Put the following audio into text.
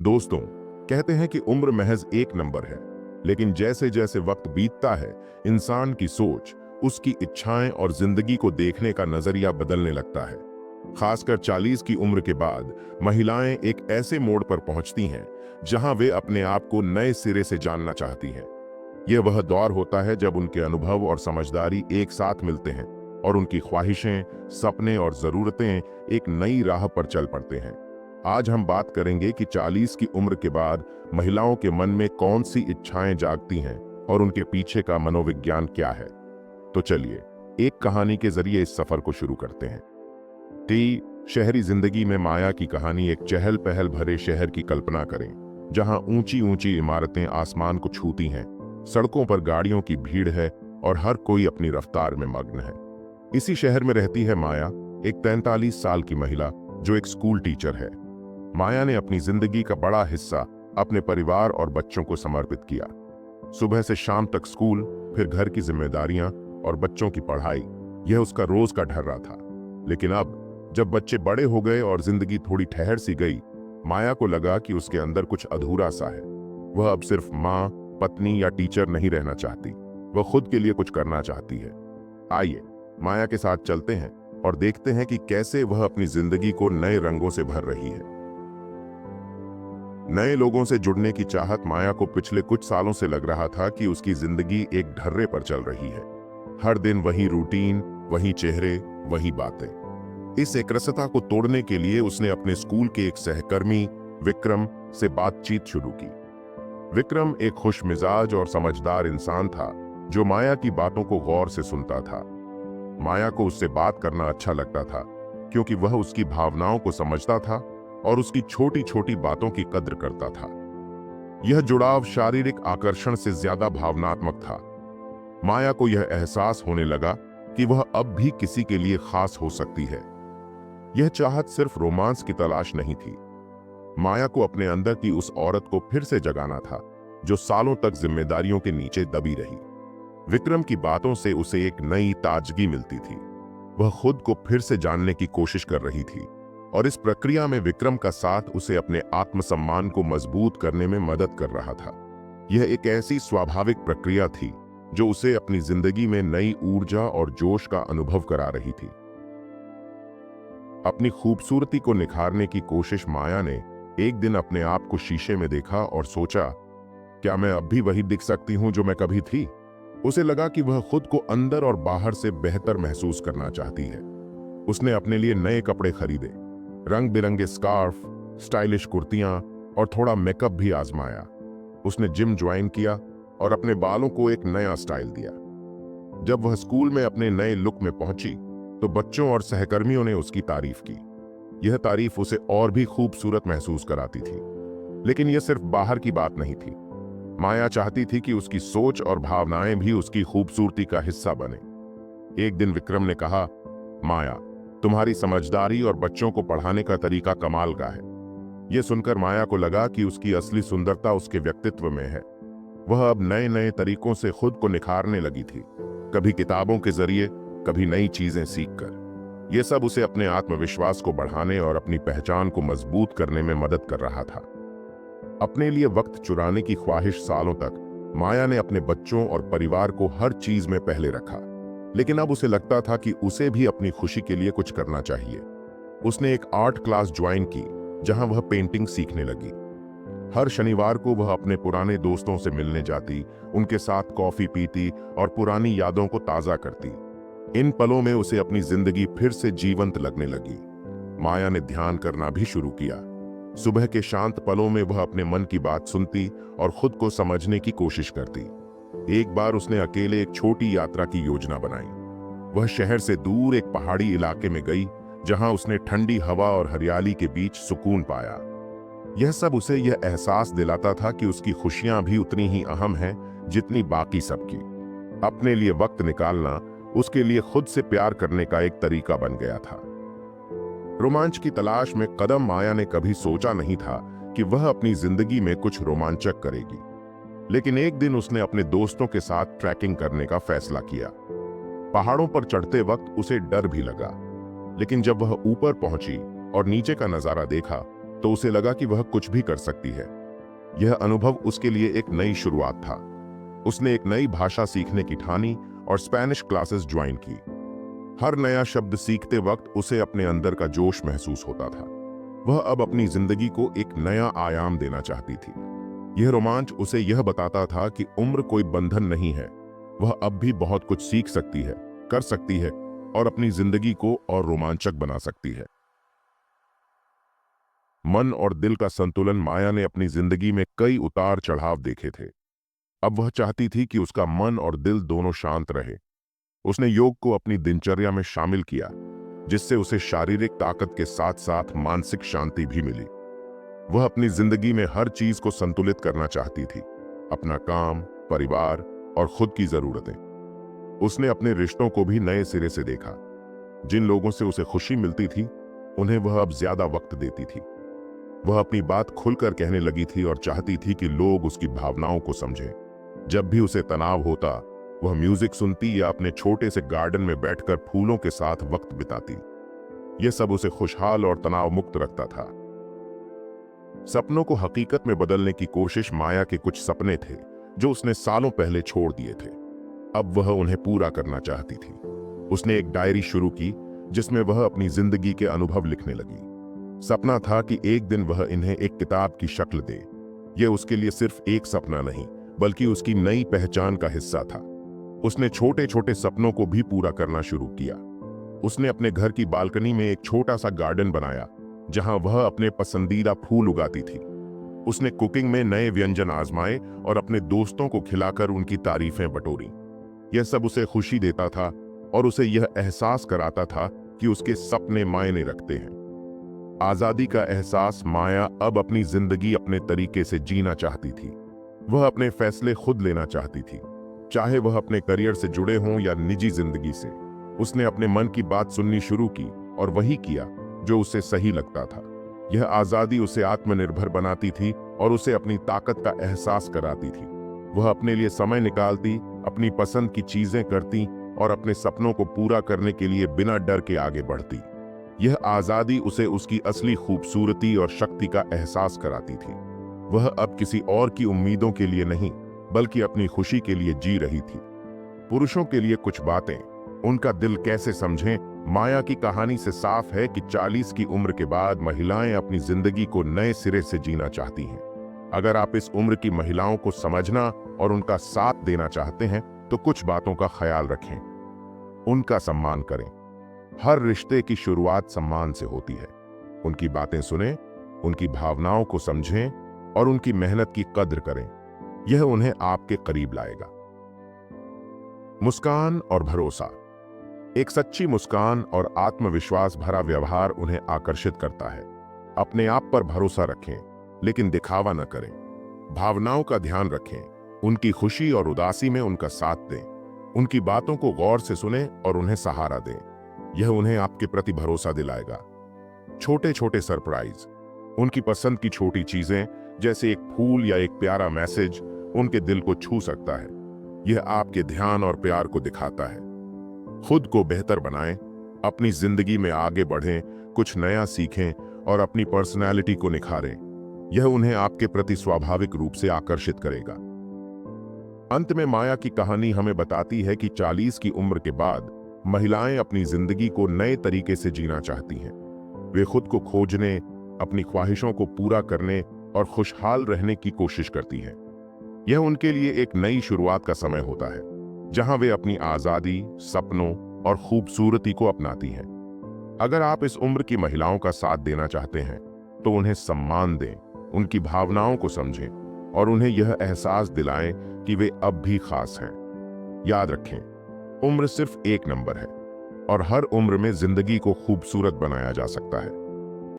दोस्तों, कहते हैं कि उम्र महज एक नंबर है, लेकिन जैसे जैसे वक्त बीतता है, इंसान की सोच, उसकी इच्छाएं और जिंदगी को देखने का नजरिया बदलने लगता है। खासकर 40 की उम्र के बाद महिलाएं एक ऐसे मोड़ पर पहुंचती हैं जहां वे अपने आप को नए सिरे से जानना चाहती हैं। यह वह दौर होता है जब उनके अनुभव और समझदारी एक साथ मिलते हैं और उनकी ख्वाहिशें, सपने और जरूरतें एक नई राह पर चल पड़ते हैं। आज हम बात करेंगे कि 40 की उम्र के बाद महिलाओं के मन में कौन सी इच्छाएं जागती हैं और उनके पीछे का मनोविज्ञान क्या है। तो चलिए एक कहानी के जरिए इस सफर को शुरू करते हैं। शहरी जिंदगी में माया की कहानी। एक चहल पहल भरे शहर की कल्पना करें, जहां ऊंची ऊंची इमारतें आसमान को छूती हैं, सड़कों पर गाड़ियों की भीड़ है और हर कोई अपनी रफ्तार में मग्न है। इसी शहर में रहती है माया, एक 43 साल की महिला जो एक स्कूल टीचर है। माया ने अपनी जिंदगी का बड़ा हिस्सा अपने परिवार और बच्चों को समर्पित किया। सुबह से शाम तक स्कूल, फिर घर की जिम्मेदारियां और बच्चों की पढ़ाई, यह उसका रोज का ढर्रा था। लेकिन अब जब बच्चे बड़े हो गए और जिंदगी थोड़ी ठहर सी गई, माया को लगा कि उसके अंदर कुछ अधूरा सा है। वह अब सिर्फ माँ, पत्नी या टीचर नहीं रहना चाहती, वह खुद के लिए कुछ करना चाहती है। आइए माया के साथ चलते हैं और देखते हैं कि कैसे वह अपनी जिंदगी को नए रंगों से भर रही है। नए लोगों से जुड़ने की चाहत माया को पिछले कुछ सालों से लग रहा था कि उसकी जिंदगी एक ढर्रे पर चल रही है। हर दिन वही रूटीन, वही चेहरे, वही बातें। इस एकरसता को तोड़ने के लिए उसने अपने स्कूल के एक सहकर्मी विक्रम से बातचीत शुरू की। विक्रम एक खुशमिजाज और समझदार इंसान था जो माया की बातों को गौर से सुनता था। माया को उससे बात करना अच्छा लगता था क्योंकि वह उसकी भावनाओं को समझता था और उसकी छोटी छोटी बातों की कद्र करता था। यह जुड़ाव शारीरिक आकर्षण से ज्यादा भावनात्मक था। माया को यह एहसास होने लगा कि वह अब भी किसी के लिए खास हो सकती है। यह चाहत सिर्फ रोमांस की तलाश नहीं थी। माया को अपने अंदर की उस औरत को फिर से जगाना था जो सालों तक जिम्मेदारियों के नीचे दबी रही। विक्रम की बातों से उसे एक नई ताजगी मिलती थी। वह खुद को फिर से जानने की कोशिश कर रही थी और इस प्रक्रिया में विक्रम का साथ उसे अपने आत्मसम्मान को मजबूत करने में मदद कर रहा था। यह एक ऐसी स्वाभाविक प्रक्रिया थी जो उसे अपनी जिंदगी में नई ऊर्जा और जोश का अनुभव करा रही थी। अपनी खूबसूरती को निखारने की कोशिश माया ने एक दिन अपने आप को शीशे में देखा और सोचा, क्या मैं अब भी वही दिख सकती हूं जो मैं कभी थी? उसे लगा कि वह खुद को अंदर और बाहर से बेहतर महसूस करना चाहती है। उसने अपने लिए नए कपड़े खरीदे, रंग बिरंगे स्कार्फ, स्टाइलिश कुर्तियां और थोड़ा मेकअप भी आजमाया। उसने जिम ज्वाइन किया और अपने बालों को एक नया स्टाइल दिया। जब वह स्कूल में अपने नए लुक में पहुंची तो बच्चों और सहकर्मियों ने उसकी तारीफ की। यह तारीफ उसे और भी खूबसूरत महसूस कराती थी। लेकिन यह सिर्फ बाहर की बात नहीं थी। माया चाहती थी कि उसकी सोच और भावनाएं भी उसकी खूबसूरती का हिस्सा बने। एक दिन विक्रम ने कहा, माया, तुम्हारी समझदारी और बच्चों को पढ़ाने का तरीका कमाल का है। यह सुनकर माया को लगा कि उसकी असली सुंदरता उसके व्यक्तित्व में है। वह अब नए नए तरीकों से खुद को निखारने लगी थी, कभी किताबों के जरिए, कभी नई चीजें सीखकर। यह सब उसे अपने आत्मविश्वास को बढ़ाने और अपनी पहचान को मजबूत करने में मदद कर रहा था। अपने लिए वक्त चुराने की ख्वाहिश सालों तक माया ने अपने बच्चों और परिवार को हर चीज में पहले रखा। लेकिन अब उसे लगता था कि उसे भी अपनी खुशी के लिए कुछ करना चाहिए। उसने एक आर्ट क्लास ज्वाइन की जहां वह पेंटिंग सीखने लगी। हर शनिवार को वह अपने पुराने दोस्तों से मिलने जाती, उनके साथ कॉफी पीती और पुरानी यादों को ताजा करती। इन पलों में उसे अपनी जिंदगी फिर से जीवंत लगने लगी। माया ने ध्यान करना भी शुरू किया। सुबह के शांत पलों में वह अपने मन की बात सुनती और खुद को समझने की कोशिश करती। एक बार उसने अकेले एक छोटी यात्रा की योजना बनाई। वह शहर से दूर एक पहाड़ी इलाके में गई जहां उसने ठंडी हवा और हरियाली के बीच सुकून पाया। यह सब उसे यह एहसास दिलाता था कि उसकी खुशियां भी उतनी ही अहम हैं जितनी बाकी सबकी। अपने लिए वक्त निकालना उसके लिए खुद से प्यार करने का एक तरीका बन गया था। रोमांच की तलाश में कदम माया ने कभी सोचा नहीं था कि वह अपनी जिंदगी में कुछ रोमांचक करेगी। लेकिन एक दिन उसने अपने दोस्तों के साथ ट्रैकिंग करने का फैसला किया। पहाड़ों पर चढ़ते वक्त उसे डर भी लगा, लेकिन जब वह ऊपर पहुंची और नीचे का नजारा देखा तो उसे लगा कि वह कुछ भी कर सकती है। यह अनुभव उसके लिए एक नई शुरुआत था। उसने एक नई भाषा सीखने की ठानी और स्पेनिश क्लासेस ज्वाइन की। हर नया शब्द सीखते वक्त उसे अपने अंदर का जोश महसूस होता था। वह अब अपनी जिंदगी को एक नया आयाम देना चाहती थी। यह रोमांच उसे यह बताता था कि उम्र कोई बंधन नहीं है। वह अब भी बहुत कुछ सीख सकती है, कर सकती है और अपनी जिंदगी को और रोमांचक बना सकती है। मन और दिल का संतुलन। माया ने अपनी जिंदगी में कई उतार चढ़ाव देखे थे। अब वह चाहती थी कि उसका मन और दिल दोनों शांत रहे। उसने योग को अपनी दिनचर्या में शामिल किया, जिससे उसे शारीरिक ताकत के साथ साथ मानसिक शांति भी मिली। वह अपनी जिंदगी में हर चीज को संतुलित करना चाहती थी, अपना काम, परिवार और खुद की जरूरतें। उसने अपने रिश्तों को भी नए सिरे से देखा। जिन लोगों से उसे खुशी मिलती थी, उन्हें वह अब ज्यादा वक्त देती थी। वह अपनी बात खुलकर कहने लगी थी और चाहती थी कि लोग उसकी भावनाओं को समझें। जब भी उसे तनाव होता, वह म्यूजिक सुनती या अपने छोटे से गार्डन में बैठकर फूलों के साथ वक्त बिताती। यह सब उसे खुशहाल और तनाव मुक्त रखता था। सपनों को हकीकत में बदलने की कोशिश। माया के कुछ सपने थे जो उसने सालों पहले छोड़ दिए थे। अब वह उन्हें पूरा करना चाहती थी। उसने एक डायरी शुरू की जिसमें वह अपनी जिंदगी के अनुभव लिखने लगी। सपना था कि एक दिन वह इन्हें एक किताब की शक्ल दे। यह उसके लिए सिर्फ एक सपना नहीं, बल्कि उसकी नई पहचान का हिस्सा था। उसने छोटे छोटे सपनों को भी पूरा करना शुरू किया। उसने अपने घर की बालकनी में एक छोटा सा गार्डन बनाया, जहां वह अपने पसंदीदा फूल उगाती थी। उसने कुकिंग में नए व्यंजन आजमाए और अपने दोस्तों को खिलाकर उनकी तारीफें बटोरी। यह सब उसे खुशी देता था और उसे यह एहसास कराता था कि उसके सपने मायने रखते हैं। आजादी का एहसास। माया अब अपनी जिंदगी अपने तरीके से जीना चाहती थी। वह अपने फैसले खुद लेना चाहती थी, चाहे वह अपने करियर से जुड़े हों या निजी जिंदगी से। उसने अपने मन की बात सुननी शुरू की और वही किया जो उसे सही लगता था। यह आजादी उसे आत्मनिर्भर बनाती थी और उसे अपनी ताकत का एहसास कराती थी। वह अपने लिए समय निकालती, अपनी पसंद की चीजें करती और अपने सपनों को पूरा करने के लिए बिना डर के आगे बढ़ती। यह आजादी उसे उसकी असली खूबसूरती और शक्ति का एहसास कराती थी। वह अब किसी और की उम्मीदों के लिए नहीं, बल्कि अपनी खुशी के लिए जी रही थी। पुरुषों के लिए कुछ बातें, उनका दिल कैसे समझें। माया की कहानी से साफ है कि 40 की उम्र के बाद महिलाएं अपनी जिंदगी को नए सिरे से जीना चाहती हैं। अगर आप इस उम्र की महिलाओं को समझना और उनका साथ देना चाहते हैं, तो कुछ बातों का ख्याल रखें। उनका सम्मान करें। हर रिश्ते की शुरुआत सम्मान से होती है। उनकी बातें सुनें, उनकी भावनाओं को समझें और उनकी मेहनत की कद्र करें। यह उन्हें आपके करीब लाएगा। मुस्कान और भरोसा। एक सच्ची मुस्कान और आत्मविश्वास भरा व्यवहार उन्हें आकर्षित करता है। अपने आप पर भरोसा रखें, लेकिन दिखावा न करें। भावनाओं का ध्यान रखें, उनकी खुशी और उदासी में उनका साथ दें। उनकी बातों को गौर से सुनें और उन्हें सहारा दें। यह उन्हें आपके प्रति भरोसा दिलाएगा। छोटे छोटे सरप्राइज। उनकी पसंद की छोटी चीजें, जैसे एक फूल या एक प्यारा मैसेज, उनके दिल को छू सकता है। यह आपके ध्यान और प्यार को दिखाता है। खुद को बेहतर बनाएं, अपनी जिंदगी में आगे बढ़ें, कुछ नया सीखें और अपनी पर्सनैलिटी को निखारें। यह उन्हें आपके प्रति स्वाभाविक रूप से आकर्षित करेगा। अंत में माया की कहानी हमें बताती है कि 40 की उम्र के बाद महिलाएं अपनी जिंदगी को नए तरीके से जीना चाहती हैं। वे खुद को खोजने, अपनी ख्वाहिशों को पूरा करने और खुशहाल रहने की कोशिश करती हैं। यह उनके लिए एक नई शुरुआत का समय होता है, जहां वे अपनी आजादी, सपनों और खूबसूरती को अपनाती हैं। अगर आप इस उम्र की महिलाओं का साथ देना चाहते हैं, तो उन्हें सम्मान दें, उनकी भावनाओं को समझें और उन्हें यह एहसास दिलाएं कि वे अब भी खास हैं। याद रखें, उम्र सिर्फ एक नंबर है और हर उम्र में जिंदगी को खूबसूरत बनाया जा सकता है।